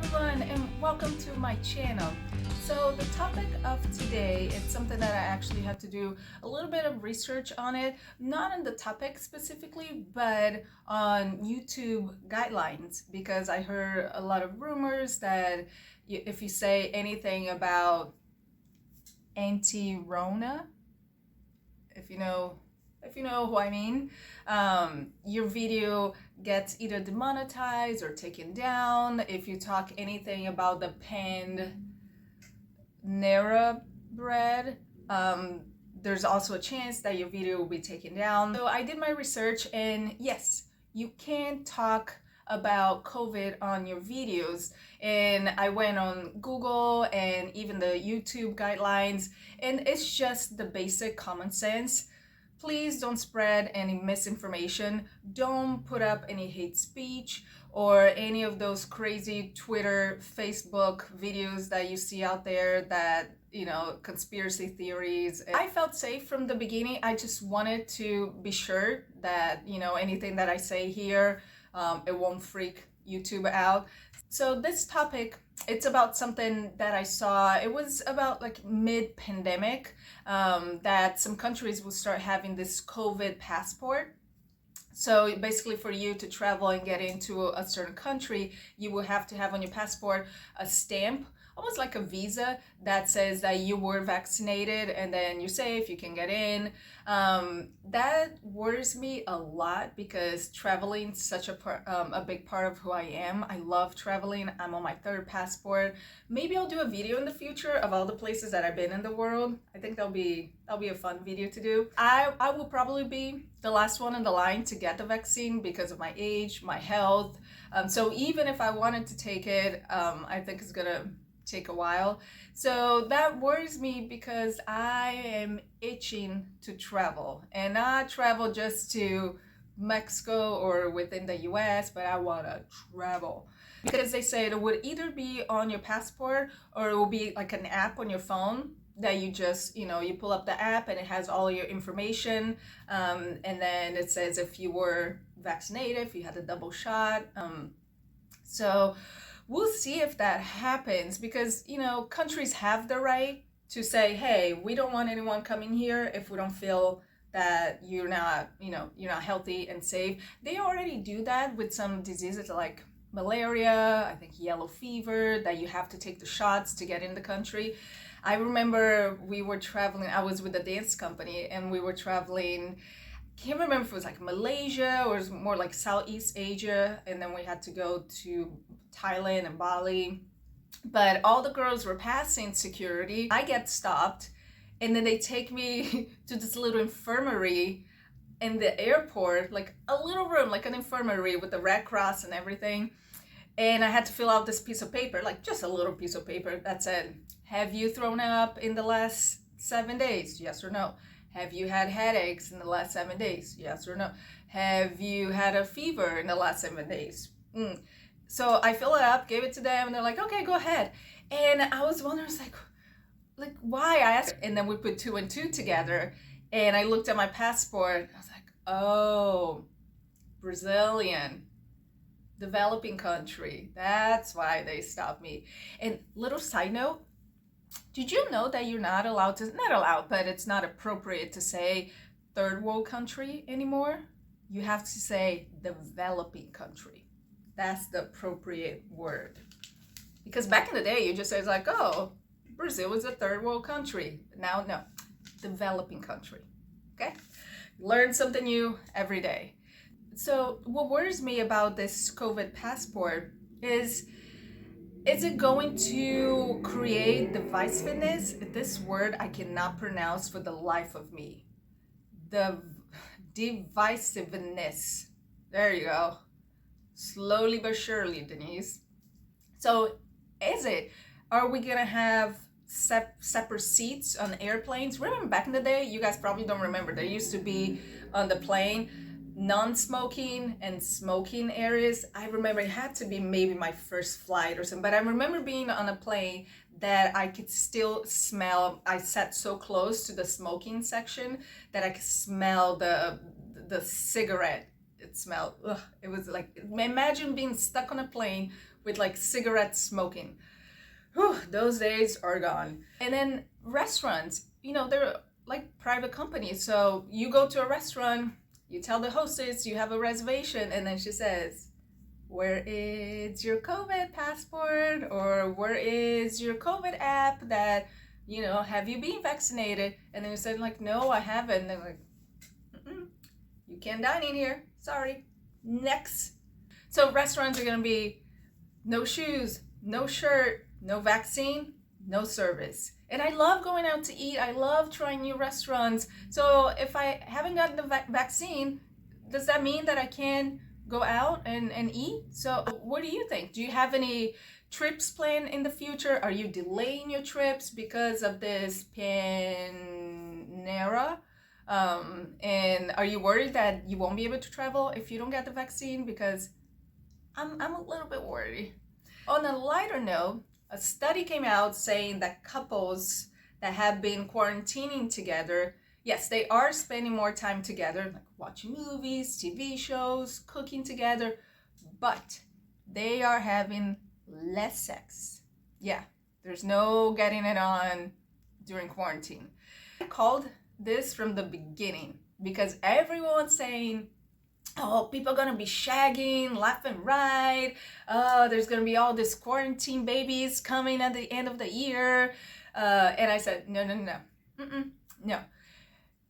everyone, and welcome to my channel. So the topic of today, it's something that I actually had to do a little bit of research on it, not on the topic specifically, but on YouTube guidelines, because I heard a lot of rumors that if you say anything about Auntie Rona, if you know who I mean, your video gets either demonetized or taken down. If you talk anything about the Panera bread, there's also a chance that your video will be taken down. So I did my research, and yes, you can talk about COVID on your videos, and I went on Google and even the YouTube guidelines, and it's just the basic common sense. Please don't spread any misinformation. Don't put up any hate speech or any of those crazy Twitter, Facebook videos that you see out there that, conspiracy theories. I felt safe from the beginning. I just wanted to be sure that, anything that I say here, it won't freak YouTube out. So this topic, it's about something that I saw. It was about like mid-pandemic, that some countries will start having this COVID passport. So basically, for you to travel and get into a certain country, you will have to have on your passport a stamp, almost like a visa, that says that you were vaccinated and then you're safe, you can get in. That worries me a lot because traveling is such a big part of who I am. I love traveling. I'm on my third passport. Maybe I'll do a video in the future of all the places that I've been in the world. I think that'll be a fun video to do. I will probably be the last one in the line to get the vaccine because of my age, my health. So even if I wanted to take it, I think it's gonna take a while. So that worries me because I am itching to travel, and not travel just to Mexico or within the US, but I want to travel because they say it would either be on your passport or it will be like an app on your phone that you just, you pull up the app and it has all your information, and then it says if you were vaccinated, if you had a double shot. So we'll see if that happens because, countries have the right to say, hey, we don't want anyone coming here if we don't feel that you're not healthy and safe. They already do that with some diseases like malaria, I think yellow fever, that you have to take the shots to get in the country. I remember we were traveling, I was with a dance company and we were traveling, can't remember if it was like Malaysia or it was more like Southeast Asia, and then we had to go to Thailand and Bali. But all the girls were passing security. I get stopped, and then they take me to this little infirmary in the airport, like a little room, like an infirmary with the Red Cross and everything. And I had to fill out this piece of paper, like just a little piece of paper that said, have you thrown up in the last 7 days? Yes or no. Have you had headaches in the last 7 days? Yes or no. Have you had a fever in the last 7 days? So I fill it up, gave it to them, and they're like, okay, go ahead. And I was wondering, like why? I asked, and then we put 2 and 2 together, and I looked at my passport. I was like, oh, Brazilian, developing country. That's why they stopped me. And little side note, did you know that you're not allowed, but it's not appropriate to say third world country anymore? You have to say developing country. That's the appropriate word. Because back in the day, you just say like, oh, Brazil is a third world country. Now, no, developing country. Okay? Learn something new every day. So what worries me about this COVID passport is it going to create divisiveness? This word I cannot pronounce for the life of me. The divisiveness. There you go. Slowly but surely, Denise. So are we gonna have separate seats on airplanes? Remember back in the day, you guys probably don't remember, there used to be on the plane non-smoking and smoking areas. I remember it had to be maybe my first flight or something, but I remember being on a plane that I could still smell. I sat so close to the smoking section that I could smell the cigarette. It smelled, it was like, imagine being stuck on a plane with like cigarette smoking. Whew, those days are gone. And then restaurants, they're like private companies. So you go to a restaurant, you tell the hostess you have a reservation, and then she says, where is your COVID passport? Or where is your COVID app that, have you been vaccinated? And then you said like, no, I haven't. And they're like, you can't dine in here. Sorry. Next. So restaurants are going to be no shoes, no shirt, no vaccine, no service. And I love going out to eat. I love trying new restaurants. So if I haven't gotten the vaccine, does that mean that I can't go out and eat? So what do you think? Do you have any trips planned in the future? Are you delaying your trips because of this Panera? And are you worried that you won't be able to travel if you don't get the vaccine? Because I'm a little bit worried. On a lighter note, a study came out saying that couples that have been quarantining together, yes, they are spending more time together, like watching movies, TV shows, cooking together, but they are having less sex. Yeah, there's no getting it on during quarantine. I called this from the beginning because everyone's saying, oh, people are gonna be shagging left and right. There's gonna be all this quarantine babies coming at the end of the year. And I said, no. No.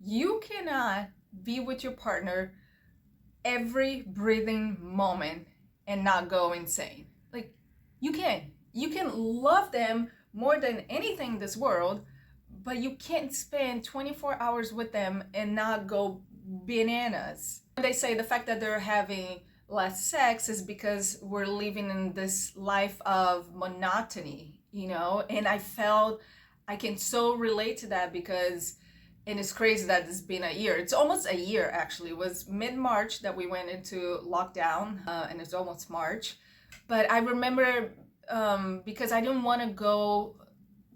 You cannot be with your partner every breathing moment and not go insane. Like, you can love them more than anything in this world, but you can't spend 24 hours with them and not go bananas. They say the fact that they're having less sex is because we're living in this life of monotony, and I felt I can so relate to that because, and it's crazy that it's been a year. It's almost a year, actually. It was mid-March that we went into lockdown, and it's almost March. But I remember because I didn't want to go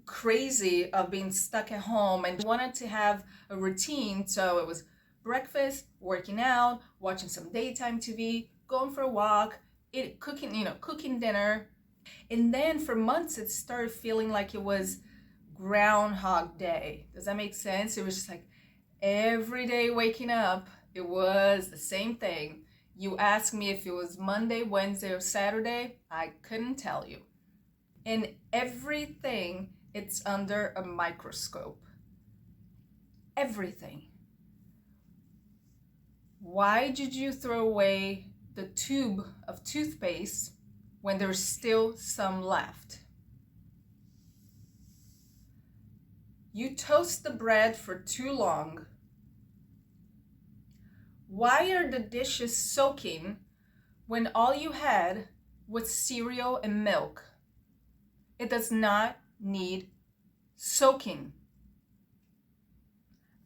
crazy of being stuck at home and wanted to have a routine. So it was breakfast, working out, watching some daytime TV, going for a walk, cooking dinner. And then for months, it started feeling like it was Groundhog Day. Does that make sense? It was just like every day waking up, it was the same thing. You ask me if it was Monday, Wednesday, or Saturday, I couldn't tell you. And everything, it's under a microscope. Everything. Why did you throw away the tube of toothpaste when there's still some left? You toast the bread for too long. Why are the dishes soaking when all you had was cereal and milk? It does not need soaking.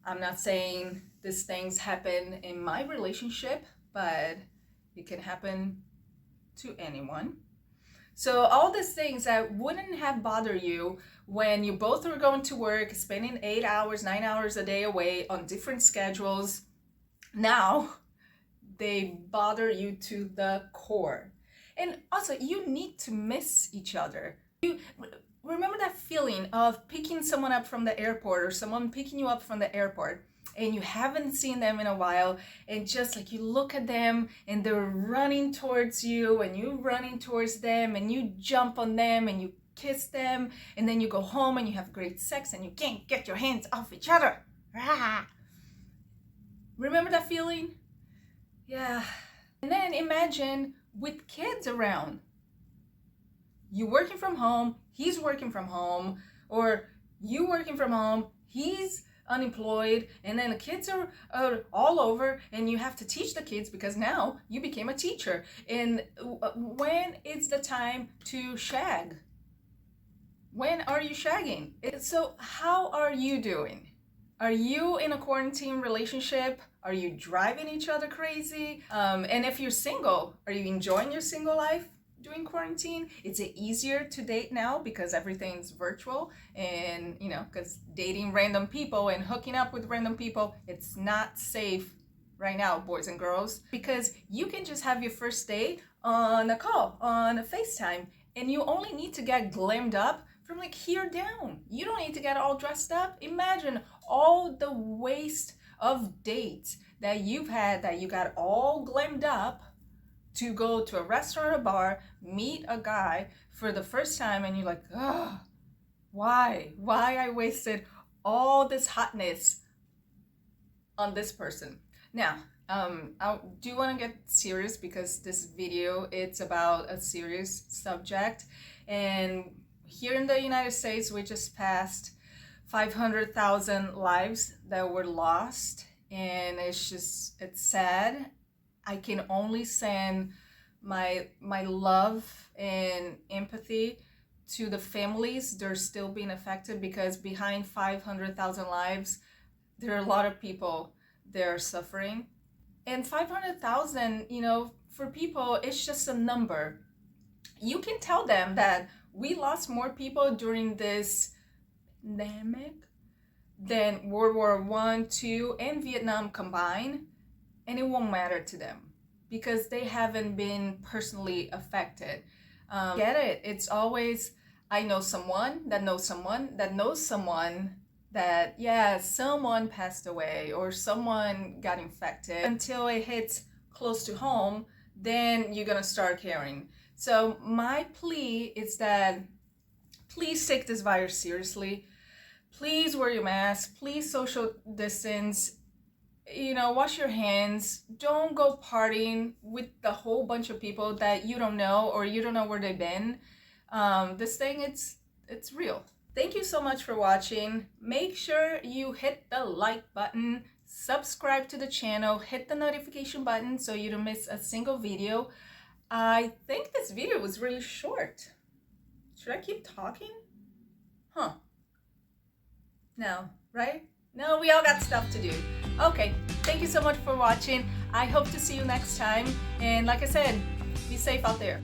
I'm not saying these things happen in my relationship, but it can happen to anyone. So all these things that wouldn't have bothered you when you both were going to work, spending 8 hours, 9 hours a day away on different schedules, now they bother you to the core. And also, you need to miss each other. You remember that feeling of picking someone up from the airport or someone picking you up from the airport and you haven't seen them in a while, and just like you look at them and they're running towards you and you're running towards them and you jump on them and you kiss them, and then you go home and you have great sex and you can't get your hands off each other. Remember that feeling? Yeah. And then imagine with kids around. You working from home, he's working from home, or you working from home, he's unemployed, and then the kids are all over and you have to teach the kids because now you became a teacher. And when is the time to shag? When are you shagging? So how are you doing? Are you in a quarantine relationship? Are you driving each other crazy? And if you're single, are you enjoying your single life during quarantine? Is it easier to date now because everything's virtual, and because dating random people and hooking up with random people, it's not safe right now, boys and girls, because you can just have your first date on a call, on a FaceTime, and you only need to get glammed up from like here down. You don't need to get all dressed up. Imagine all the waste of dates that you've had that you got all glammed up to go to a restaurant or bar, meet a guy for the first time, and you're like, oh, why I wasted all this hotness on this person. Now, I do want to get serious because this video, it's about a serious subject. And here in the United States, we just passed 500,000 lives that were lost. And it's sad. I can only send my love and empathy to the families. They're still being affected, because behind 500,000 lives, there are a lot of people that are suffering. And 500,000, you know, for people, it's just a number. You can tell them that we lost more people during this pandemic than World War I, II, and Vietnam combined, and it won't matter to them because they haven't been personally affected. Get it? It's always, I know someone that knows someone that knows someone that, yeah, someone passed away or someone got infected. Until it hits close to home, then you're gonna start caring. So my plea is that please take this virus seriously. Please wear your mask. Please social distance. You know, wash your hands. Don't go partying with a whole bunch of people that you don't know or you don't know where they've been. This thing, it's real. Thank you so much for watching. Make sure you hit the like button, subscribe to the channel, hit the notification button so you don't miss a single video. I think this video was really short. Should I keep talking? Huh. No, right? No, we all got stuff to do. Okay, thank you so much for watching. I hope to see you next time. And like I said, be safe out there.